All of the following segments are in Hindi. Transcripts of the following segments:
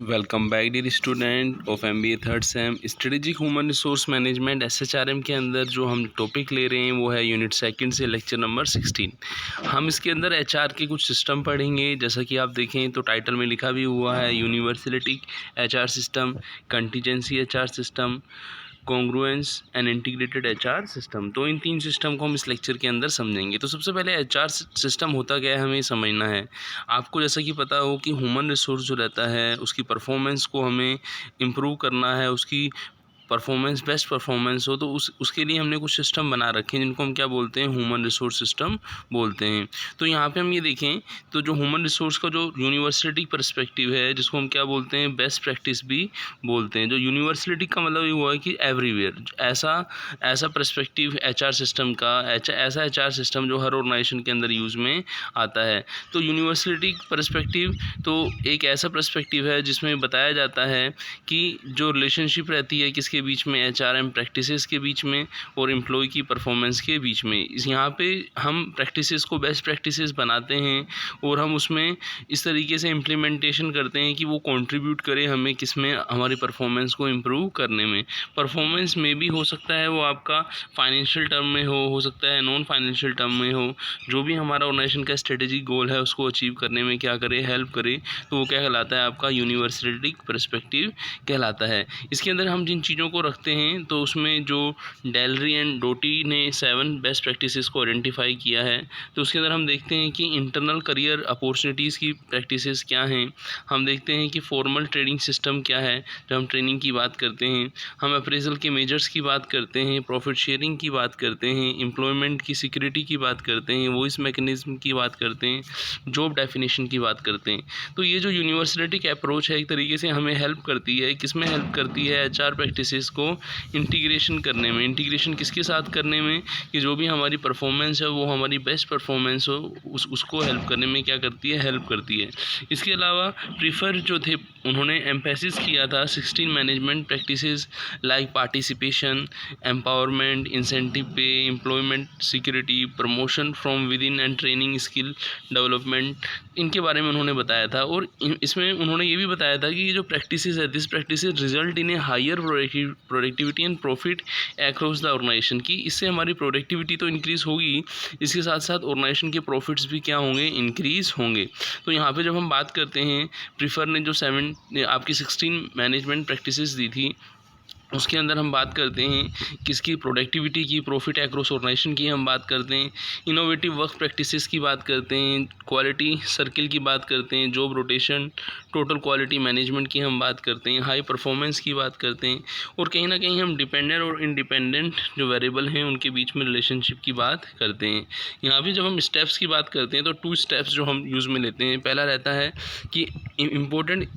Welcome back dear student of MBA third sem. Strategic human resource management SHRM के अंदर जो हम टॉपिक ले रहे हैं वो है यूनिट सेकंड से लेक्चर नंबर 16। हम इसके अंदर HR के कुछ सिस्टम पढ़ेंगे। जैसा कि आप देखें तो टाइटल में लिखा भी हुआ है universality HR system, contingency HR system, congruence and integrated HR system. तो इन तीन सिस्टम को हम इस लेक्चर के अंदर समझेंगे। तो सबसे पहले HR सिस्टम होता क्या है हमें समझना है। आपको जैसा कि पता हो कि ह्यूमन रिसोर्स जो रहता है उसकी परफॉर्मेंस को हमें इम्प्रूव करना है, उसकी परफॉर्मेंस बेस्ट परफॉर्मेंस हो, तो उसके लिए हमने कुछ सिस्टम बना रखे हैं जिनको हम क्या बोलते हैं, ह्यूमन रिसोर्स सिस्टम बोलते हैं। तो यहाँ पे हम ये देखें तो जो ह्यूमन रिसोर्स का जो यूनिवर्सलिटी पर्सपेक्टिव है जिसको हम क्या बोलते हैं, बेस्ट प्रैक्टिस भी बोलते हैं। जो यूनिवर्सलिटी का मतलब ये हुआ है कि एवरीवेयर, ऐसा पर्सपेक्टिव HR सिस्टम का, ऐसा HR सिस्टम जो हर ऑर्गेनाइजेशन के अंदर यूज़ में आता है। तो यूनिवर्सलिटी पर्सपेक्टिव तो एक ऐसा पर्सपेक्टिव है जिसमें बताया जाता है कि जो रिलेशनशिप रहती है किसके बीच में, HRM प्रैक्टिसेस के बीच में और एम्प्लॉय की परफॉर्मेंस के बीच में। यहाँ पे हम प्रैक्टिसेस को बेस्ट प्रैक्टिसेस बनाते हैं और हम उसमें इस तरीके से इम्प्लीमेंटेशन करते हैं कि वो कंट्रीब्यूट करे हमें किसमें, हमारी परफॉर्मेंस को इम्प्रूव करने में। परफॉर्मेंस में भी हो सकता है वो आपका फाइनेंशियल टर्म में हो सकता है नॉन फाइनेंशियल टर्म में हो। जो भी हमारा ऑर्गेनाइजेशन का स्ट्रेटेजिक गोल है उसको अचीव करने में क्या करे, हेल्प करे, तो वो क्या कहलाता है, आपका यूनिवर्सलिटी पर्सपेक्टिव कहलाता है। इसके अंदर हम जिन चीज़ों को रखते हैं तो उसमें जो डेलरी एंड डोटी ने 7 बेस्ट प्रैक्टिसेस को आइडेंटिफाई किया है, तो उसके अंदर हम देखते हैं कि इंटरनल करियर अपॉर्चुनिटीज़ की प्रैक्टिसेस क्या हैं। हम देखते हैं कि फॉर्मल ट्रेनिंग सिस्टम क्या है, जब हम ट्रेनिंग की बात करते हैं। हम अप्रेजल के मेजर्स की बात करते हैं, प्रॉफिट शेयरिंग की बात करते हैं, एम्प्लॉयमेंट की सिक्योरिटी की बात करते हैं, वॉइस मैकेनिज्म की बात करते हैं, जॉब डेफिनेशन की बात करते हैं। तो ये जो यूनिवर्सलिटी अप्रोच है एक तरीके से हमें हेल्प करती है, किसमें हेल्प करती है, HR प्रैक्टिसेस को इंटीग्रेशन करने में। इंटीग्रेशन किसके साथ करने में, कि जो भी हमारी परफॉर्मेंस है वो हमारी बेस्ट परफॉर्मेंस हो, उसको हेल्प करने में क्या करती है, हेल्प करती है। इसके अलावा प्रीफर जो थे उन्होंने एम्फेसिस किया था 16 management practices like participation, empowerment, incentive pay, employment security, promotion from within and training skill development, इनके बारे में उन्होंने बताया था। और इसमें उन्होंने ये भी बताया था कि ये जो प्रैक्टिसेस है, this practices result in a higher productivity and profit across the organisation, की इससे हमारी प्रोडक्टिविटी तो इंक्रीज़ होगी, इसके साथ साथ ऑर्गेनाइजेशन के प्रॉफिट्स भी क्या होंगे, इंक्रीज़ होंगे। तो यहाँ पे जब हम बात करते हैं, प्रीफर ने जो 16 मैनेजमेंट प्रैक्टिसेस दी थी उसके अंदर हम बात करते हैं किसकी, प्रोडक्टिविटी की, प्रॉफिट एक्रॉस ऑर्गेनाइजेशन की हम बात करते हैं, इनोवेटिव वर्क प्रैक्टिसेस की बात करते हैं, क्वालिटी सर्किल की बात करते हैं, job rotation, total quality management की हम बात करते हैं, हाई परफॉर्मेंस की बात करते हैं, और कहीं ना कहीं हम डिपेंडेंट और इंडिपेंडेंट जो वेरिएबल हैं उनके बीच में रिलेशनशिप की बात करते हैं। यहाँ भी जब हम स्टेप्स की बात करते हैं तो 2 स्टेप्स जो हम यूज़ में लेते हैं। पहला रहता है कि इम्पोर्टेंट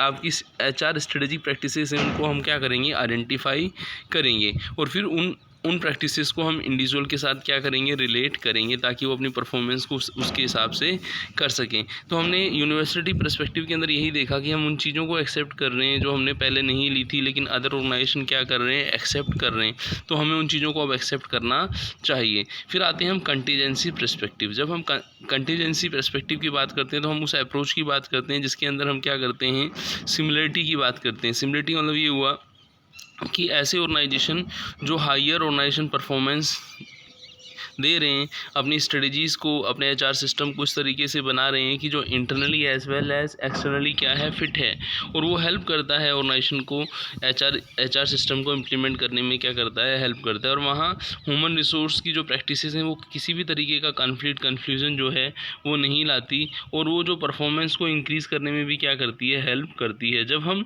आपकी HR स्ट्रेटेजी प्रैक्टिसेस हैं उनको हम क्या करेंगे, आइडेंटिफाई करेंगे, और फिर उन प्रैक्टिसेस को हम इंडिविजुअल के साथ क्या करेंगे, रिलेट करेंगे, ताकि वो अपनी परफॉर्मेंस को उसके हिसाब से कर सकें। तो हमने यूनिवर्सिटी पर्सपेक्टिव के अंदर यही देखा कि हम उन चीज़ों को एक्सेप्ट कर रहे हैं जो हमने पहले नहीं ली थी, लेकिन अदर ऑर्गेनाइजेशन क्या कर रहे हैं, एक्सेप्ट कर रहे हैं, तो हमें उन चीज़ों को अब एक्सेप्ट करना चाहिए। फिर आते हैं हम कंटीजेंसी पर्सपेक्टिव। जब हम कंटीजेंसी पर्सपेक्टिव की बात करते हैं तो हम उस अप्रोच की बात करते हैं जिसके अंदर हम क्या करते हैं, सिमिलरिटी की बात करते हैं। सिमिलरिटी मतलब ये हुआ कि ऐसे ऑर्गेनाइजेशन जो हायर ऑर्गेनाइजेशन परफॉर्मेंस दे रहे हैं, अपनी स्ट्रेटजीज़ को, अपने HR सिस्टम को इस तरीके से बना रहे हैं कि जो internally as well as externally क्या है, फिट है, और वो हेल्प करता है ऑर्गेनाइजेशन को HR सिस्टम को इम्प्लीमेंट करने में क्या करता है, हेल्प करता है। और वहाँ ह्यूमन रिसोर्स की जो प्रैक्टिसेस हैं वो किसी भी तरीके का कॉन्फ्लिक्ट कन्फ्यूजन जो है वो नहीं लाती, और वो जो परफॉर्मेंस को इंक्रीज़ करने में भी क्या करती है, हेल्प करती है। जब हम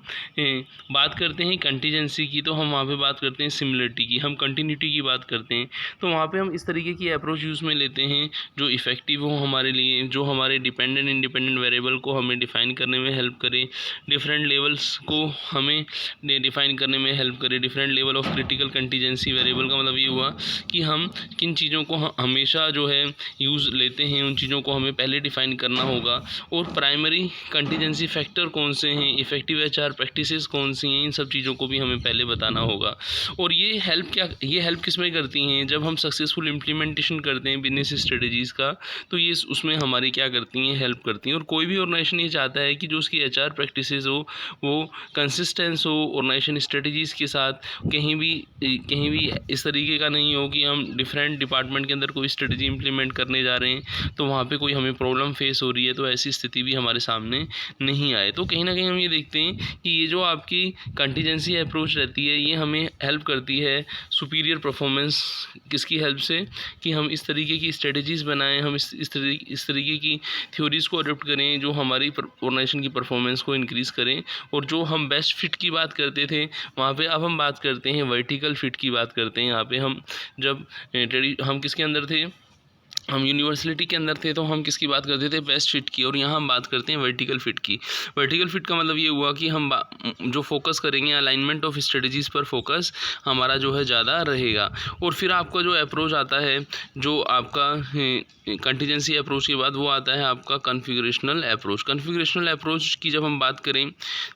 बात करते हैं कंटीजेंसी की तो हम वहाँ पे बात करते हैं सिमिलरिटी की, हम कंटिन्यूटी की बात करते हैं, तो वहाँ पे हम इस तरीके की अप्रोच यूज़ में लेते हैं जो इफ़ेक्टिव हो हमारे लिए, जो हमारे डिपेंडेंट इंडिपेंडेंट वेरिएबल को हमें डिफ़ाइन करने में हेल्प करे, डिफरेंट लेवल्स को हमें डिफ़ाइन करने में हेल्प करे। Different level of critical contingency variable का मतलब ये हुआ कि हम किन चीज़ों को हमेशा जो है यूज़ लेते हैं, उन चीज़ों को हमें पहले डिफ़ाइन करना होगा, और प्राइमरी कंटीजेंसी फैक्टर कौन से हैं, इफ़ेक्टिव HR प्रैक्टिसेस कौन सी हैं, इन सब चीज़ों को भी हमें पहले बताना होगा। और ये हेल्प किस में करती हैं, जब हम सक्सेसफुल इम्प्लीमेंट इम्प्लीमेंटेशन करते हैं बिजनेस स्ट्रेटजीज़ का, तो ये उसमें हमारी क्या करती हैं, हेल्प करती हैं। और कोई भी ऑर्गेनाइजेशन ये चाहता है कि जो उसकी एचआर प्रैक्टिसेस हो वो कंसिस्टेंस हो ऑर्गेनाइजेशन स्ट्रेटजीज़ के साथ, कहीं भी इस तरीके का नहीं हो कि हम डिफरेंट डिपार्टमेंट के अंदर कोई स्ट्रेटजी इंप्लीमेंट करने जा रहे हैं तो वहाँ पे कोई हमें प्रॉब्लम फेस हो रही है, तो ऐसी स्थिति भी हमारे सामने नहीं आए। तो कहीं ना कहीं हम ये देखते हैं कि ये जो आपकी कंटीजेंसी अप्रोच रहती है ये हमें हेल्प करती है सुपीरियर परफॉर्मेंस किसकी हेल्प से, कि हम इस तरीके की स्ट्रेटजीज़ बनाएं, हम इस तरीके की थ्योरीज़ को अडोप्ट करें जो हमारी ऑर्गेनाइजेशन की परफॉर्मेंस को इंक्रीज़ करें। और जो हम बेस्ट फिट की बात करते थे वहाँ पे अब हम बात करते हैं वर्टिकल फिट की बात करते हैं। यहाँ पे हम जब हम किसके अंदर थे, हम यूनिवर्सिटी के अंदर थे तो हम किसकी बात करते थे, बेस्ट फिट की, और यहाँ हम बात करते हैं वर्टिकल फिट की। वर्टिकल फिट का मतलब ये हुआ कि हम जो फोकस करेंगे अलाइनमेंट ऑफ स्ट्रेटजीज़ पर फोकस हमारा जो है ज़्यादा रहेगा। और फिर आपका जो अप्रोच आता है, जो आपका कंटीजेंसी अप्रोच के बाद वो आता है आपका कॉन्फ़िगरेशनल अप्रोच। कॉन्फ़िगरेशनल अप्रोच की जब हम बात करें,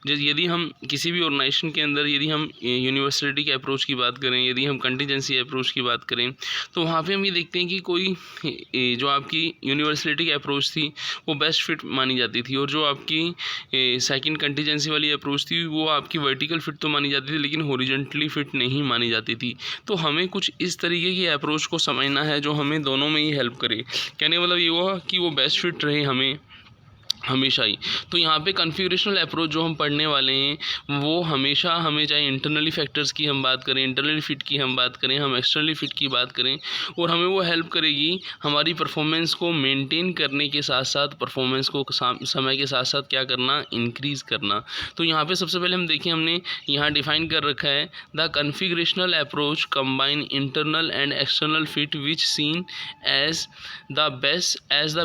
यदि हम किसी भी ऑर्गेनाइजेशन के अंदर यदि हम यूनिवर्सिटी के अप्रोच की बात करें, यदि हम कंटीजेंसी अप्रोच की बात करें, तो वहाँ पे हम ये देखते हैं कि कोई जो आपकी यूनिवर्सिटी की अप्रोच थी वो बेस्ट फिट मानी जाती थी, और जो आपकी सेकंड कंटीजेंसी वाली अप्रोच थी वो आपकी वर्टिकल फिट तो मानी जाती थी लेकिन हॉरिजॉन्टली फिट नहीं मानी जाती थी। तो हमें कुछ इस तरीके की अप्रोच को समझना है जो हमें दोनों में ही हेल्प करे। कहने मतलब ये हुआ कि वो बेस्ट फिट रहे हमें हमेशा ही। तो यहाँ पे कॉन्फ़िगरेशनल अप्रोच जो हम पढ़ने वाले हैं वो हमेशा हमें, चाहे इंटरनली फैक्टर्स की हम बात करें, इंटरनली फिट की हम बात करें, हम एक्सटर्नली फिट की बात करें, और हमें वो हेल्प करेगी हमारी परफॉर्मेंस को मेंटेन करने के साथ साथ परफॉर्मेंस को समय के साथ साथ क्या करना, इंक्रीज़ करना। तो यहाँ पे सबसे पहले हम देखें, हमने यहाँ डिफ़ाइन कर रखा है the configurational approach combine internal and external fit which seen as the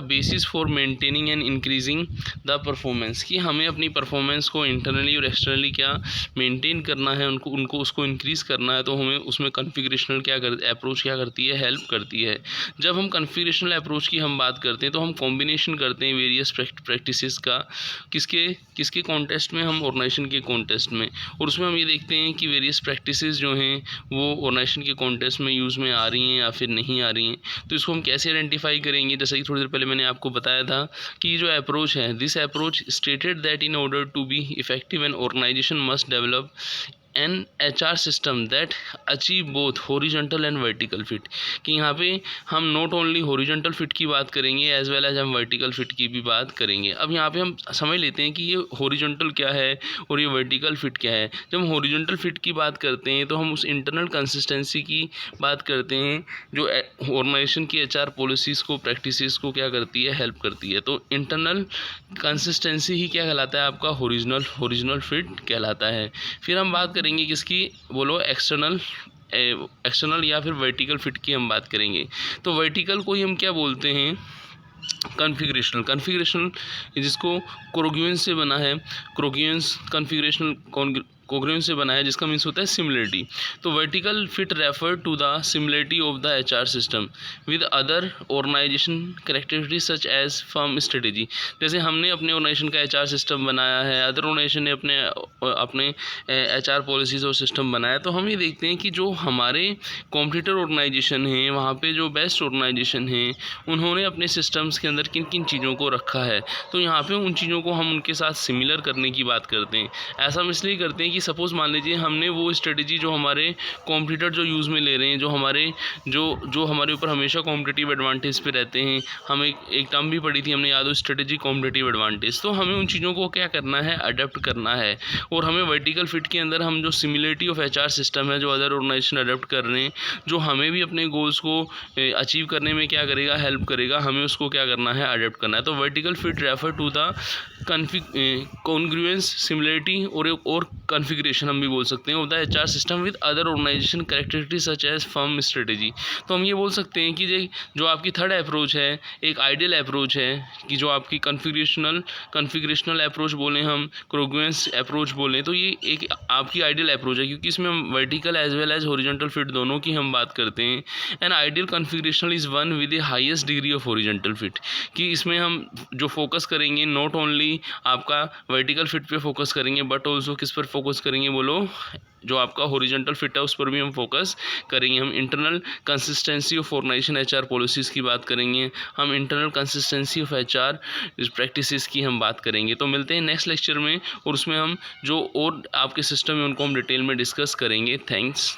basis for maintaining and increasing the performance, कि हमें अपनी परफॉर्मेंस को इंटरनली और एक्सटर्नली क्या मेंटेन करना है, उसको इंक्रीज़ करना है। तो हमें उसमें कॉन्फ़िगरेशनल अप्रोच क्या करती है, हेल्प करती है। जब हम कॉन्फ़िगरेशनल अप्रोच की हम बात करते हैं तो हम कॉम्बिनेशन करते हैं वेरियस प्रैक्टिसेस का, किसके कॉन्टेस्ट में, हम ऑर्गेनाइजेशन के कॉन्टेस्ट में, और उसमें हम ये देखते हैं कि वेरियस प्रैक्टिसेस जो हैं वो ऑर्गेनाइजेशन के कॉन्टेस्ट में यूज़ में आ रही हैं या फिर नहीं आ रही हैं। तो इसको हम कैसे आइडेंटिफाई करेंगे, जैसे कि थोड़ी देर पहले मैंने आपको बताया था कि जो अप्रोच है, this approach stated that in order to be effective an organisation must develop an HR system that achieve both horizontal and vertical fit, कि यहाँ पे हम नॉट ओनली हॉरिजॉन्टल फिट की बात करेंगे एज वेल एज हम वर्टिकल फिट की भी बात करेंगे। अब यहाँ पे हम समझ लेते हैं कि ये हॉरिजॉन्टल क्या है और ये वर्टिकल फिट क्या है। जब हम हॉरिजॉन्टल फिट की बात करते हैं तो हम उस इंटरनल कंसिस्टेंसी की बात करते हैं जो ऑर्गेनाइजेशन की HR पॉलिसीज़ को, प्रैक्टिसेस को क्या करती है, हेल्प करती है। तो इंटरनल कंसिस्टेंसी ही क्या कहलाता है, आपका हॉरिजॉन्टल फिट कहलाता है। फिर हम बात करेंगे किसकी, बोलो, एक्सटर्नल या फिर वर्टिकल फिट की हम बात करेंगे। तो वर्टिकल को ही हम क्या बोलते हैं, कॉन्फ़िगरेशनल जिसको कोंग्रुएंस से बना है, कोंग्रुएंस से बना है, जिसका मीन्स होता है सिमिलरिटी। तो vertical fit refer to the similarity of the HR system with other organisation characteristics such as firm strategy. जैसे हमने अपने ऑर्गेनाइजेशन का HR सिस्टम बनाया है, अदर ऑर्गेनाइजेशन ने अपने HR पॉलिसीज़ और सिस्टम बनाया, तो हम ये देखते हैं कि जो हमारे कॉम्पिटिटर ऑर्गेनाइजेशन हैं, वहाँ पे जो बेस्ट ऑर्गेनाइजेशन हैं, उन्होंने अपने सिस्टम्स के अंदर किन किन चीज़ों को रखा है। तो यहाँ पे उन चीज़ों को हम उनके साथ सिमिलर करने की बात करते हैं। ऐसा हम इसलिए करते हैं कि सपोज़ मान लीजिए हमने वो स्ट्रेटजी जो हमारे कॉम्पिटिटर जो यूज़ में ले रहे हैं, जो हमारे ऊपर हमेशा कॉम्पिटिटिव एडवांटेज पे रहते हैं, हम एक टर्म भी पढ़ी थी हमने, याद हो, स्ट्रेटजी कॉम्पिटिटिव एडवांटेज। तो हमें उन चीज़ों को क्या करना है, अडेप्ट करना है। और हमें वर्टिकल फिट के अंदर हम जो सिमिलरिटी ऑफ HR सिस्टम है जो अदर ऑर्गेनाइजेशन अडेप्ट कर रहे हैं, जो हमें भी अपने गोल्स को अचीव करने में क्या करेगा, हेल्प करेगा, हमें उसको क्या करना है, अडेप्ट करना है। तो vertical fit refer to the congruence, similarity और कॉन्फ़िगरेशन हम भी बोल सकते हैं of the HR system with other organisation characteristics such as firm strategy. तो हम ये बोल सकते हैं कि जो आपकी थर्ड अप्रोच है एक आइडियल अप्रोच है, कि जो आपकी कॉन्फ़िगरेशनल अप्रोच बोलें, हम कोंग्रुएंस अप्रोच बोलें, तो ये एक आपकी आइडियल अप्रोच है, क्योंकि इसमें हम vertical as well as horizontal fit दोनों की हम बात करते हैं। And ideal configurational is one with the highest degree of horizontal fit, कि इसमें हम जो फोकस करेंगे नॉट ओनली आपका वर्टिकल फिट पे फोकस करेंगे बट ऑल्सो किस पर फोकस फोकस करेंगे बोलो, जो आपका हॉरिजॉन्टल फिट है उस पर भी हम फोकस करेंगे। हम internal consistency of organisation HR policies की बात करेंगे, हम internal consistency of HR practices की हम बात करेंगे। तो मिलते हैं नेक्स्ट लेक्चर में, और उसमें हम जो और आपके सिस्टम है उनको हम डिटेल में डिस्कस करेंगे। थैंक्स।